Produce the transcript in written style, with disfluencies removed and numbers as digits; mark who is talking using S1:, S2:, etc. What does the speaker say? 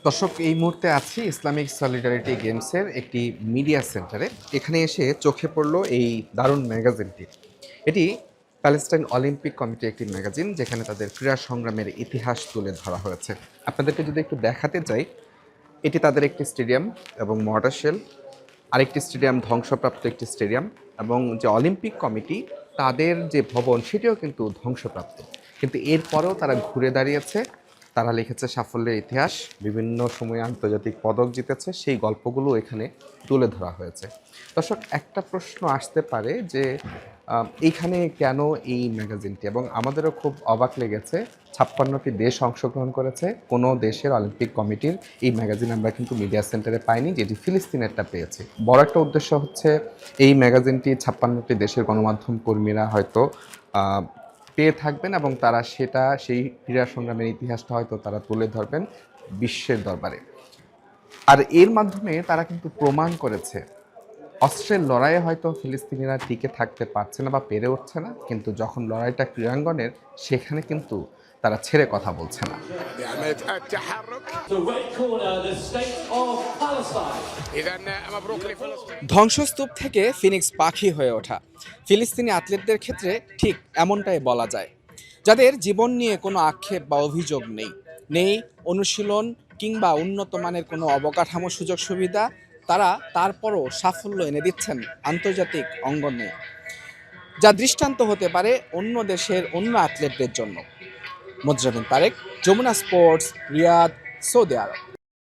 S1: দর্শক, এই মুহূর্তে আছি ইসলামিক সলিডারিটি গেমসের একটি মিডিয়া সেন্টারে। এখানে এসে চোখে পড়লো এই দারুণ ম্যাগাজিনটি। এটি প্যালেস্টাইন অলিম্পিক কমিটির একটি ম্যাগাজিন, যেখানে তাদের ক্রীড়া সংগ্রামের ইতিহাস তুলে ধরা হয়েছে। আপনাদেরকে যদি একটু দেখাতে চাই, এটি তাদের একটি স্টেডিয়াম এবং মর্টার শেল, আরেকটি স্টেডিয়াম ধ্বংসপ্রাপ্ত একটি স্টেডিয়াম, এবং যে অলিম্পিক কমিটি তাদের যে ভবন সেটিও কিন্তু ধ্বংসপ্রাপ্ত। কিন্তু এরপরেও তারা ঘুরে দাঁড়িয়েছে, তারা লিখেছে সাফল্যের ইতিহাস, বিভিন্ন সময়ে আন্তর্জাতিক পদক জিতেছে, সেই গল্পগুলো এখানে তুলে ধরা হয়েছে। দর্শক, একটা প্রশ্ন আসতে পারে যে এইখানে কেন এই ম্যাগাজিনটি, এবং আমাদেরও খুব অবাক লেগেছে। 56টি দেশ অংশগ্রহণ করেছে, কোনো দেশের অলিম্পিক কমিটির এই ম্যাগাজিন আমরা কিন্তু মিডিয়া সেন্টারে পাইনি, যেটি ফিলিস্তিনেরটা পেয়েছি। বড় একটা উদ্দেশ্য হচ্ছে এই ম্যাগাজিনটি 56টি দেশের গণমাধ্যম কর্মীরা হয়তো পেয়ে থাকবেন, এবং তারা সেই ক্রীড়া সংগ্রামের ইতিহাসটা হয়তো তারা তুলে ধরবেন বিশ্বের দরবারে। আর এর মাধ্যমে তারা কিন্তু প্রমাণ করেছে অস্ত্রের লড়াইয়ে হয়তো ফিলিস্তিনিরা টিকে থাকতে পারছে না বা পেরে উঠছে না, কিন্তু যখন লড়াইটা ক্রীড়াঙ্গনের, সেখানে কিন্তু তারা ছেড়ে কথা বলছে না। ধ্বংসস্তূপ থেকে ফিনিক্স পাখি হয়ে ওঠা ফিলিস্তিনি অ্যাথলেটদের ক্ষেত্রে ঠিক এমনটাই বলা যায়, যাদের জীবন নিয়ে কোনো আক্ষেপ বা অভিযোগ নেই অনুশীলন কিংবা উন্নত মানের কোনো অবকাঠামো সুযোগ সুবিধা, তারা তারপরও সাফল্য এনে দিচ্ছেন আন্তর্জাতিক অঙ্গনে, যা দৃষ্টান্ত হতে পারে অন্য দেশের অন্য অ্যাথলেটদের জন্য। মোজরাবিন তারেক, যমুনা স্পোর্টস, রিয়াদ, সৌদি আরব।